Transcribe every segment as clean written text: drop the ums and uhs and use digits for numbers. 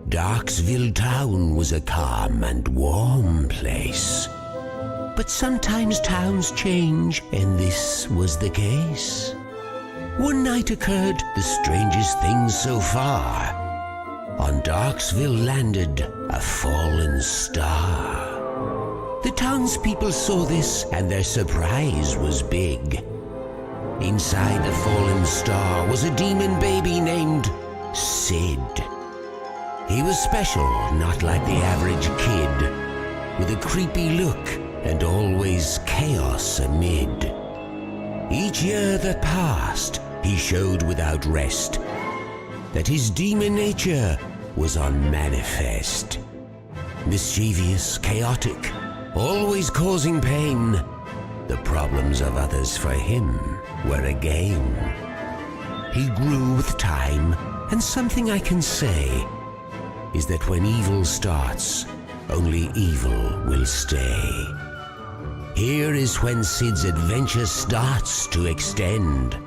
Darkestville town was a calm and warm place. But sometimes towns change, and this was the case. One night occurred the strangest thing so far. On Darkestville landed a fallen star. The townspeople saw this, and their surprise was big. Inside the fallen star was a demon baby named Sid. He was special, not like the average kid, with a creepy look and always chaos amid. Each year that passed, he showed without rest that his demon nature was on manifest. Mischievous, chaotic, always causing pain. The problems of others for him were a game. He grew with time, and something I can say is that when evil starts, only evil will stay. Here is when Sid's adventure starts to extend.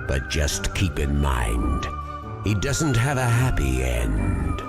But just keep in mind, he doesn't have a happy end.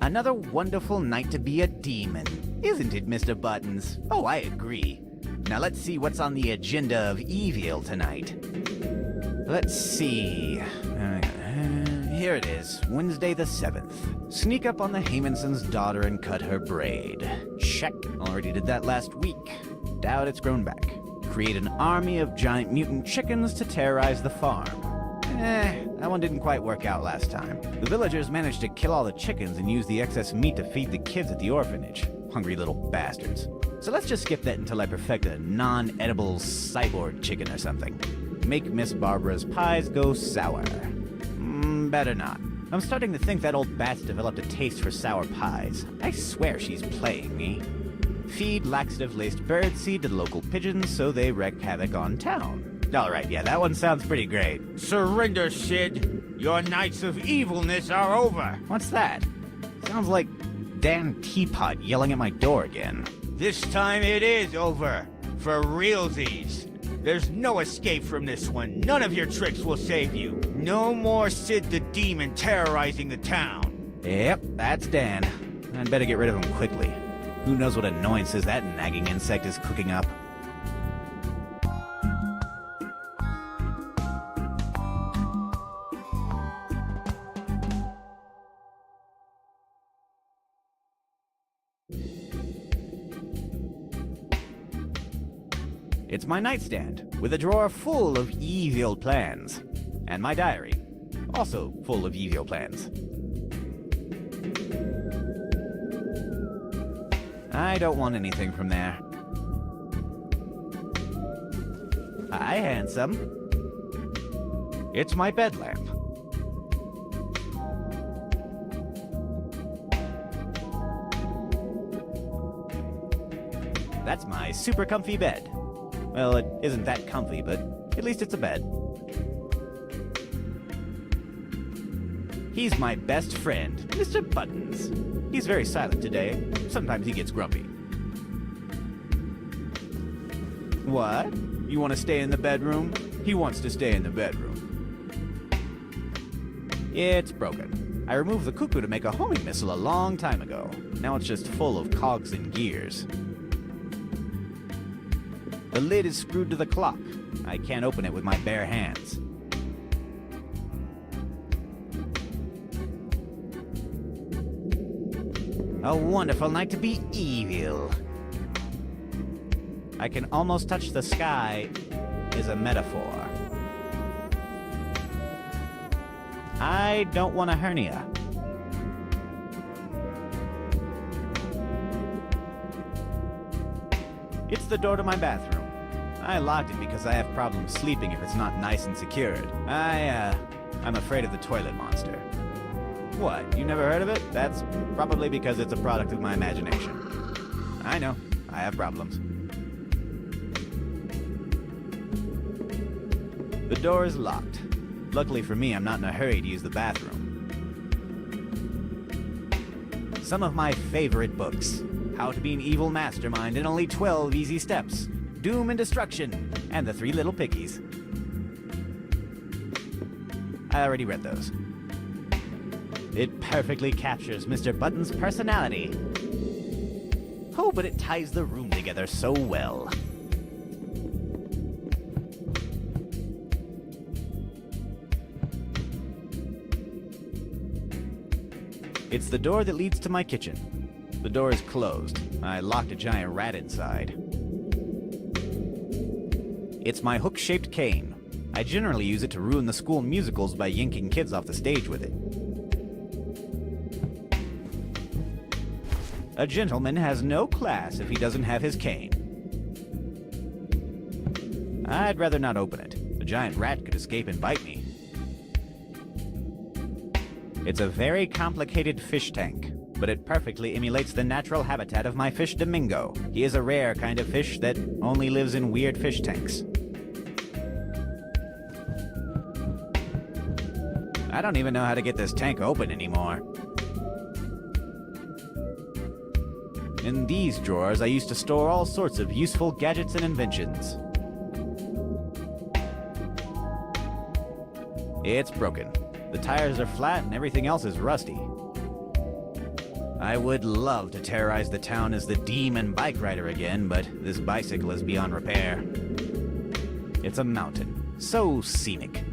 Another wonderful night to be a demon, isn't it, Mr. Buttons? Oh, I agree. Now let's see what's on the agenda of evil tonight. Let's see. Here it is, Wednesday the 7th. Sneak up on the Haymonson's daughter and cut her braid. Check. Already did that last week. Doubt it's grown back. Create an army of giant mutant chickens to terrorize the farm. That one didn't quite work out last time. The villagers managed to kill all the chickens and use the excess meat to feed the kids at the orphanage. Hungry little bastards. So let's just skip that until I perfect a non-edible cyborg chicken or something. Make Miss Barbara's pies go sour. Better not. I'm starting to think that old bat's developed a taste for sour pies. I swear she's playing me. Feed laxative-laced birdseed to the local pigeons so they wreak havoc on town. Alright, yeah, that one sounds pretty great. Surrender, Sid. Your nights of evilness are over. What's that? Sounds like Dan Teapot yelling at my door again. This time it is over. For realsies. There's no escape from this one. None of your tricks will save you. No more Sid the Demon terrorizing the town. Yep, that's Dan. I'd better get rid of him quickly. Who knows what annoyances that nagging insect is cooking up. It's my nightstand, with a drawer full of evil plans. And my diary, also full of evil plans. I don't want anything from there. Hi, handsome. It's my bed lamp. That's my super comfy bed. Well, it isn't that comfy, but at least it's a bed. He's my best friend, Mr. Buttons. He's very silent today. Sometimes he gets grumpy. What? You want to stay in the bedroom? He wants to stay in the bedroom. It's broken. I removed the cuckoo to make a homing missile a long time ago. Now it's just full of cogs and gears. The lid is screwed to the clock. I can't open it with my bare hands. A wonderful night to be evil. I can almost touch the sky is a metaphor. I don't want a hernia. It's the door to my bathroom. I locked it because I have problems sleeping if it's not nice and secured. I'm afraid of the toilet monster. What, you never heard of it? That's probably because it's a product of my imagination. I know, I have problems. The door is locked. Luckily for me, I'm not in a hurry to use the bathroom. Some of my favorite books. How to Be an Evil Mastermind in Only 12 Easy Steps. Doom and Destruction, and The Three Little Piggies. I already read those. It perfectly captures Mr. Button's personality. Oh, but it ties the room together so well. It's the door that leads to my kitchen. The door is closed. I locked a giant rat inside. It's my hook-shaped cane. I generally use it to ruin the school musicals by yanking kids off the stage with it. A gentleman has no class if he doesn't have his cane. I'd rather not open it. The giant rat could escape and bite me. It's a very complicated fish tank, but it perfectly emulates the natural habitat of my fish Domingo. He is a rare kind of fish that only lives in weird fish tanks. I don't even know how to get this tank open anymore. In these drawers, I used to store all sorts of useful gadgets and inventions. It's broken. The tires are flat and everything else is rusty. I would love to terrorize the town as the Demon bike rider again, but this bicycle is beyond repair. It's a mountain. So scenic.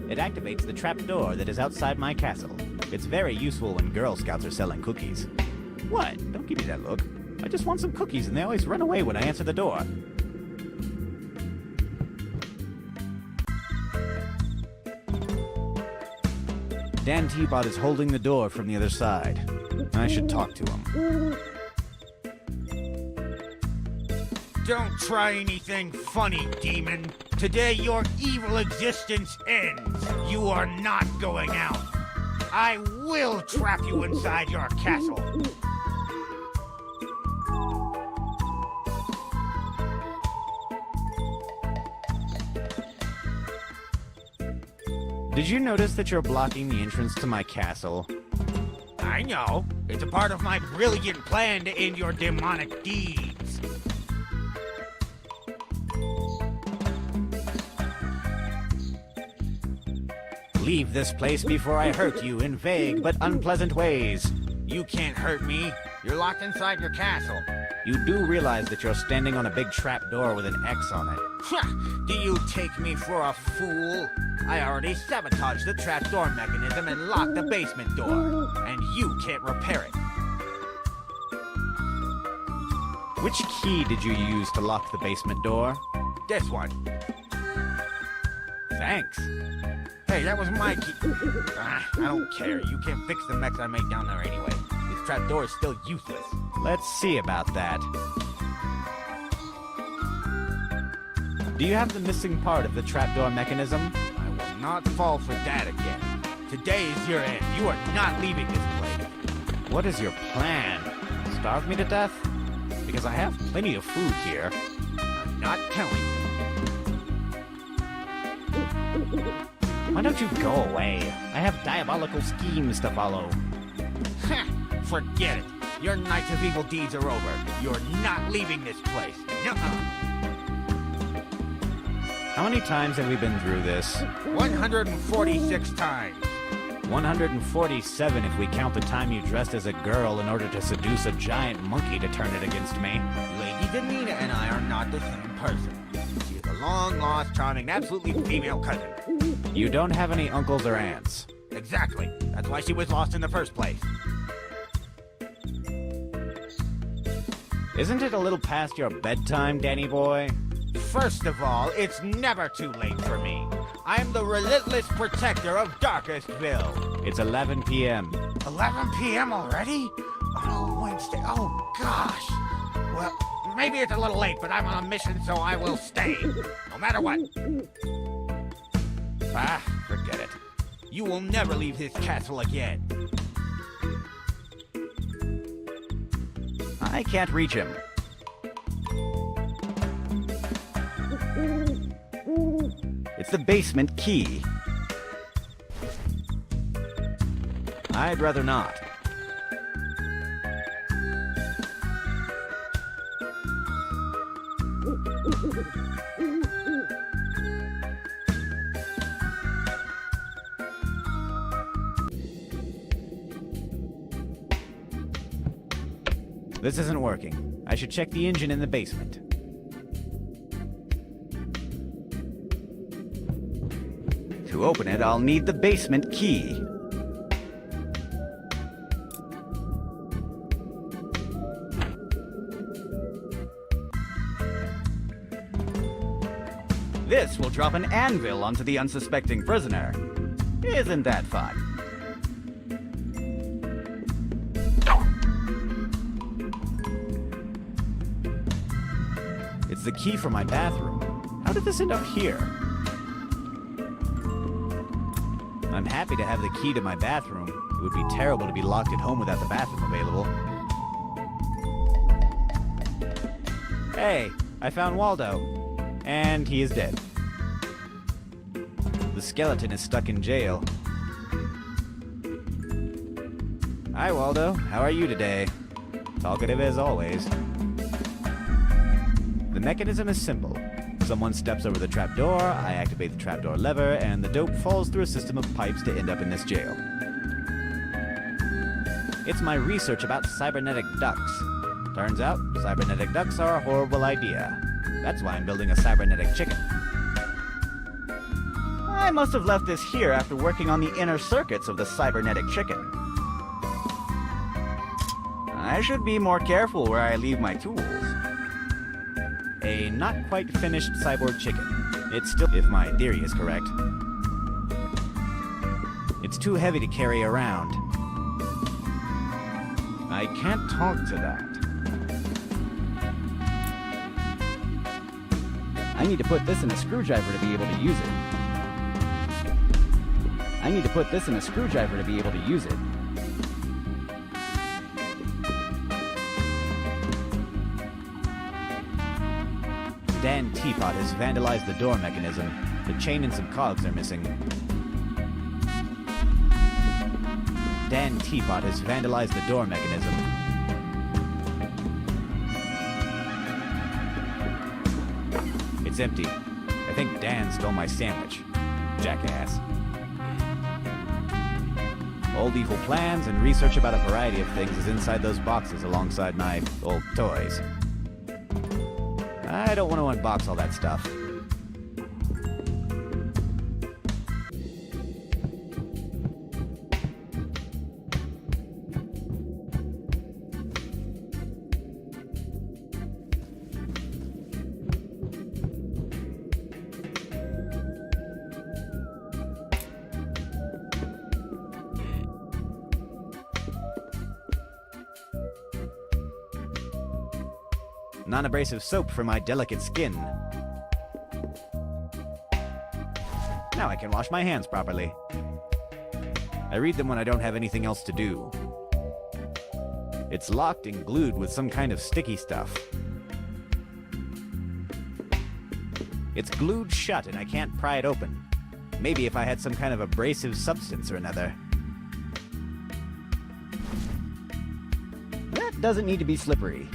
It activates the trapdoor that is outside my castle. It's very useful when Girl Scouts are selling cookies. What? Don't give me that look. I just want some cookies and they always run away when I answer the door. Dan Teapot is holding the door from the other side. I should talk to him. Don't try anything funny, demon. Today your evil existence ends. You are not going out. I will trap you inside your castle. Did you notice that you're blocking the entrance to my castle? I know. It's a part of my brilliant plan to end your demonic deeds. Leave this place before I hurt you in vague but unpleasant ways. You can't hurt me. You're locked inside your castle. You do realize that you're standing on a big trap door with an X on it. Do you take me for a fool? I already sabotaged the trapdoor mechanism and locked the basement door, and you can't repair it. Which key did you use to lock the basement door? This one. Thanks. Hey, that was my key. I don't care. You can't fix the mess I made down there anyway. This trapdoor is still useless. Let's see about that. Do you have the missing part of the trapdoor mechanism? I will not fall for that again. Today is your end. You are not leaving this place. What is your plan? Starve me to death? Because I have plenty of food here. I'm not telling you. Why don't you go away? I have diabolical schemes to follow. Forget it. Your nights of evil deeds are over. You're not leaving this place. Nuh-uh. How many times have we been through this? 146 times. 147 if we count the time you dressed as a girl in order to seduce a giant monkey to turn it against me. Lady Danita and I are not the same person. She is a long-lost, charming, absolutely female cousin. You don't have any uncles or aunts. Exactly. That's why she was lost in the first place. Isn't it a little past your bedtime, Danny boy? First of all, it's never too late for me. I'm the relentless protector of Darkestville. It's 11 p.m. 11 p.m. already? Oh, Wednesday. Oh, gosh. Well, maybe it's a little late, but I'm on a mission, so I will stay. No matter what. Ah, forget it. You will never leave this castle again. I can't reach him. It's the basement key. I'd rather not. This isn't working. I should check the engine in the basement. To open it, I'll need the basement key. This will drop an anvil onto the unsuspecting prisoner. Isn't that fun? It's the key for my bathroom. How did this end up here? I'm happy to have the key to my bathroom. It would be terrible to be locked at home without the bathroom available. Hey, I found Waldo. And he is dead. The skeleton is stuck in jail. Hi, Waldo. How are you today? Talkative as always. The mechanism is simple. Someone steps over the trapdoor, I activate the trapdoor lever, and the dope falls through a system of pipes to end up in this jail. It's my research about cybernetic ducks. Turns out, cybernetic ducks are a horrible idea. That's why I'm building a cybernetic chicken. I must have left this here after working on the inner circuits of the cybernetic chicken. I should be more careful where I leave my tools. A not quite finished cyborg chicken. It's still, if my theory is correct. It's too heavy to carry around. I can't talk to that. I need to put this in a screwdriver to be able to use it. I need to put this in a screwdriver to be able to use it. Dan Teapot has vandalized the door mechanism. The chain and some cogs are missing. Dan Teapot has vandalized the door mechanism. It's empty. I think Dan stole my sandwich. Jackass. Old evil plans and research about a variety of things is inside those boxes alongside my old toys. I don't want to unbox all that stuff. Non-abrasive soap for my delicate skin. Now I can wash my hands properly. I read them when I don't have anything else to do. It's locked and glued with some kind of sticky stuff. It's glued shut and I can't pry it open. Maybe if I had some kind of abrasive substance or another. That doesn't need to be slippery.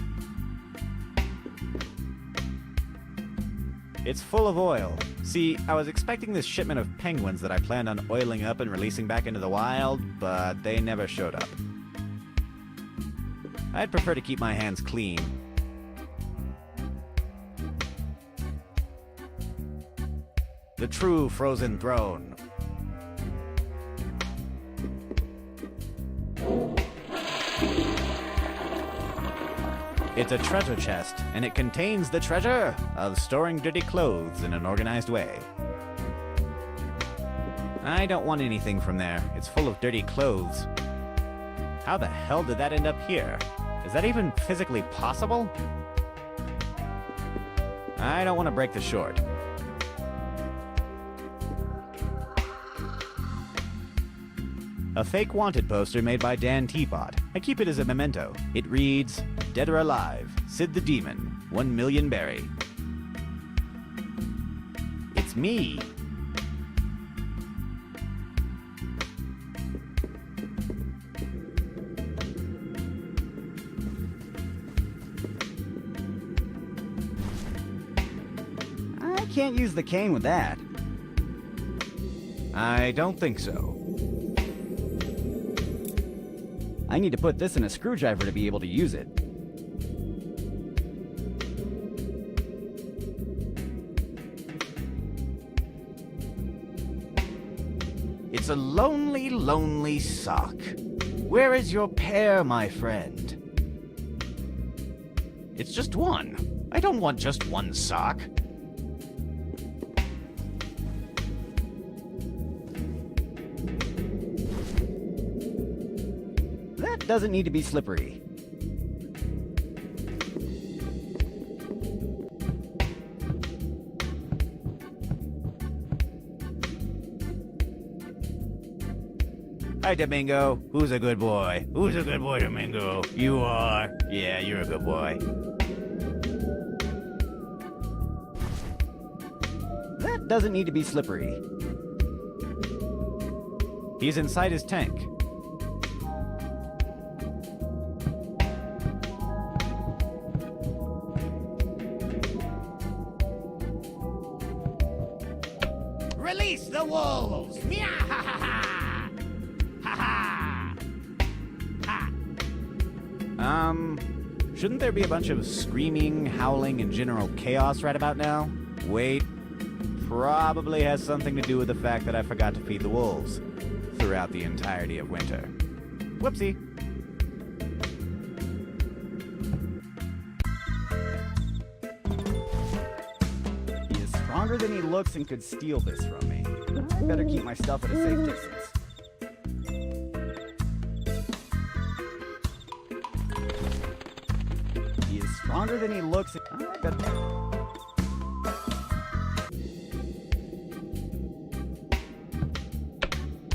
It's full of oil. See, I was expecting this shipment of penguins that I planned on oiling up and releasing back into the wild, but they never showed up. I'd prefer to keep my hands clean. The true frozen throne. It's a treasure chest, and it contains the treasure of storing dirty clothes in an organized way. I don't want anything from there. It's full of dirty clothes. How the hell did that end up here? Is that even physically possible? I don't want to break the short. A fake wanted poster made by Dan Teapot. I keep it as a memento. It reads, "Dead or alive, Sid the Demon, 1 million berry." It's me. I can't use the cane with that. I don't think so. I need to put this in a screwdriver to be able to use it. It's a lonely, lonely sock. Where is your pair, my friend? It's just one. I don't want just one sock. That doesn't need to be slippery. Hi, Domingo. Who's a good boy? Who's a good boy, Domingo? You are. Yeah, you're a good boy. That doesn't need to be slippery. He's inside his tank. Release the wolves! Shouldn't there be a bunch of screaming, howling, and general chaos right about now? Wait, probably has something to do with the fact that I forgot to feed the wolves throughout the entirety of winter. Whoopsie. He is stronger than he looks and could steal this from me. I better keep my stuff at a safe distance. He is stronger than he looks.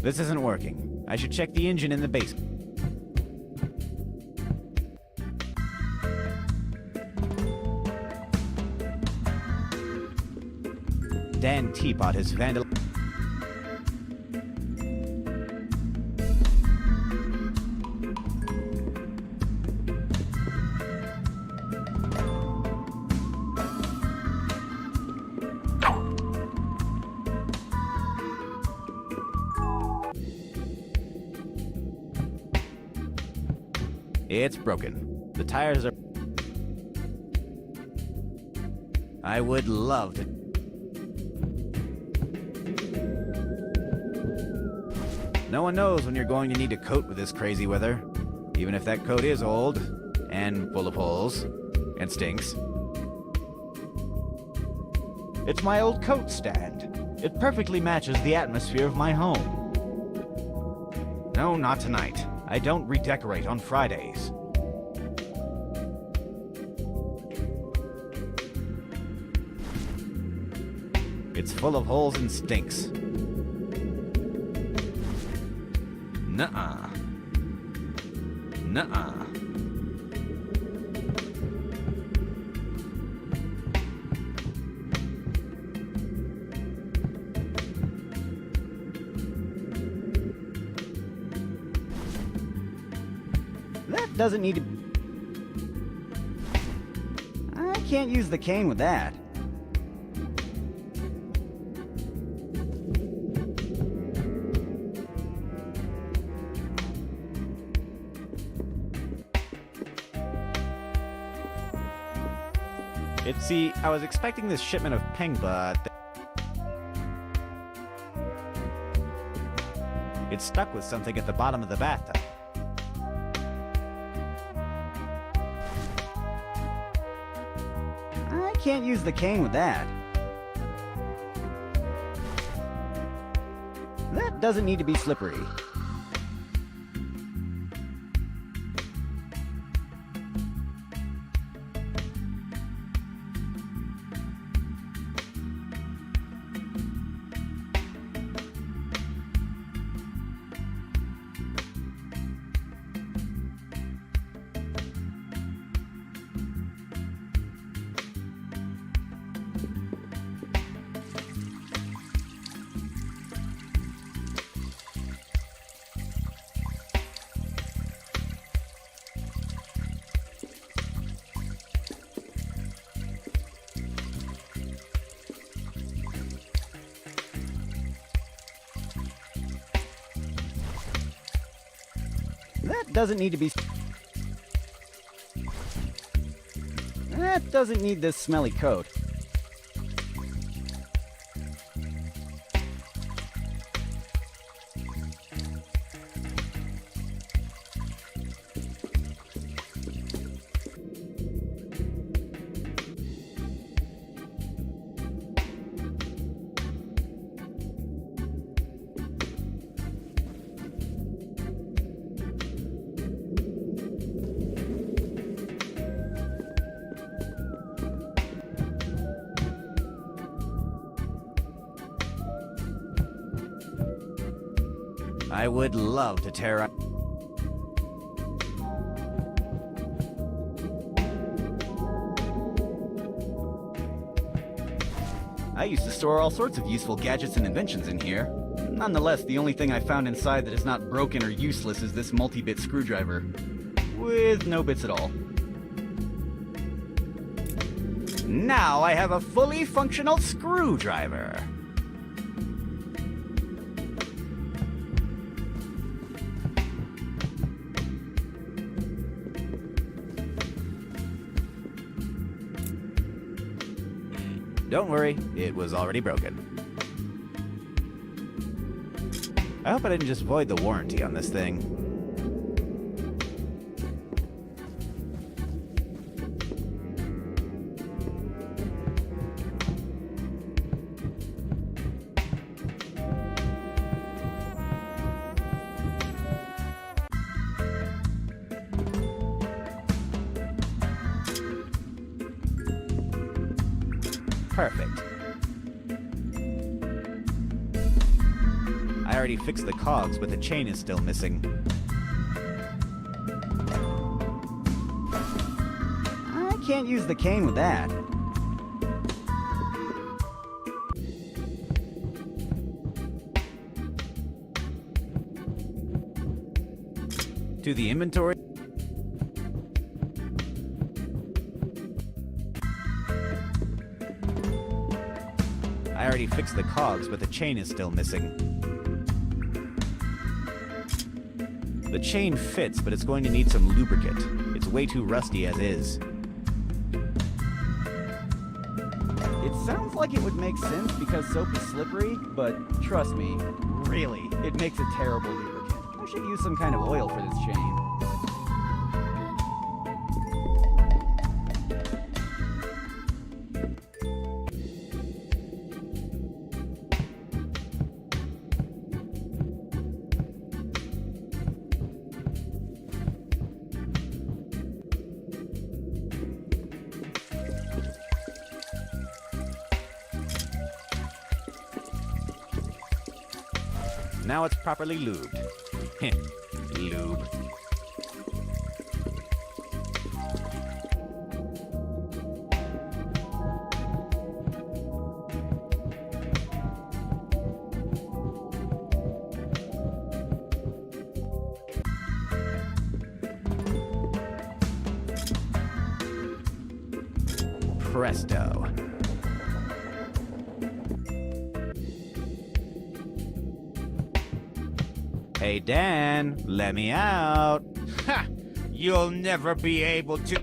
This isn't working. I should check the engine in the basement. Dan Teapot has vandalized. It's broken. The tires are... I would love to... No one knows when you're going to need a coat with this crazy weather. Even if that coat is old, and full of holes, and stinks. It's my old coat stand. It perfectly matches the atmosphere of my home. No, not tonight. I don't redecorate on Fridays. It's full of holes and stinks. Nuh-uh. Nuh-uh. That doesn't need to... I can't use the cane with that. See, I was expecting this shipment of peng, but... it's stuck with something at the bottom of the bathtub. I can't use the cane with that. That doesn't need to be slippery. That doesn't need to be... That doesn't need this smelly coat. I would love to terrorize... I used to store all sorts of useful gadgets and inventions in here. Nonetheless, the only thing I found inside that is not broken or useless is this multi-bit screwdriver. With no bits at all. Now I have a fully functional screwdriver. Don't worry, it was already broken. I hope I didn't just void the warranty on this thing. Perfect. I already fixed the cogs, but the chain is still missing. I can't use the cane with that. To the inventory. I already fixed the cogs, but the chain is still missing. The chain fits, but it's going to need some lubricant. It's way too rusty as is. It sounds like it would make sense because soap is slippery, but trust me, really, it makes a terrible lubricant. I should use some kind of oil for this chain. Now it's properly lubed. Lube. Presto. Hey, Dan, let me out. Ha! You'll never be able to...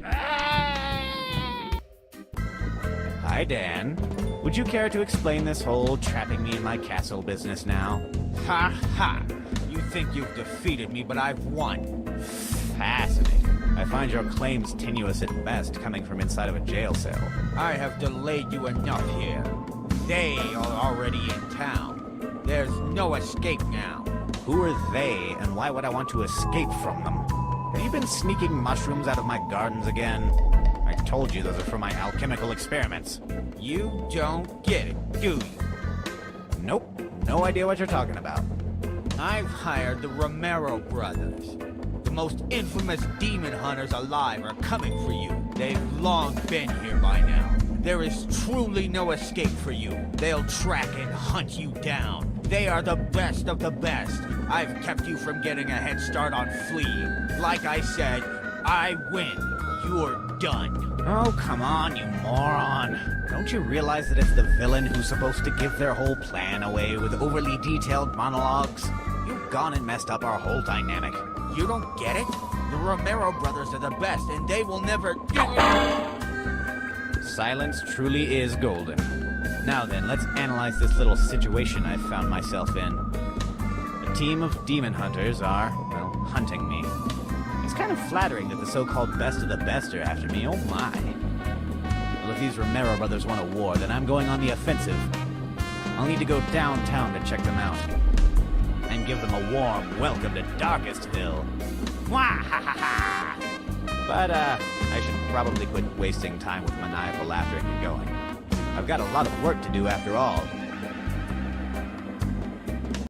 Hi, Dan. Would you care to explain this whole trapping me in my castle business now? Ha ha! You think you've defeated me, but I've won. Fascinating. I find your claims tenuous at best, coming from inside of a jail cell. I have delayed you enough here. They are already in town. There's no escape now. Who are they, and why would I want to escape from them? Have you been sneaking mushrooms out of my gardens again? I told you those are for my alchemical experiments. You don't get it, do you? Nope, no idea what you're talking about. I've hired the Romero brothers. The most infamous demon hunters alive are coming for you. They've long been here by now. There is truly no escape for you. They'll track and hunt you down. They are the best of the best. I've kept you from getting a head start on fleeing. Like I said, I win. You're done. Oh, come on, you moron. Don't you realize that it's the villain who's supposed to give their whole plan away with overly detailed monologues? You've gone and messed up our whole dynamic. You don't get it? The Romero brothers are the best, and they will never... Silence truly is golden. Now then, let's analyze this little situation I've found myself in. A team of demon hunters are, well, hunting me. It's kind of flattering that the so-called best of the best are after me, oh my. Well, if these Romero brothers want a war, then I'm going on the offensive. I'll need to go downtown to check them out. And give them a warm welcome to Darkestville. Mwahaha! But, I should probably quit wasting time with maniacal laughter and get going. I've got a lot of work to do after all.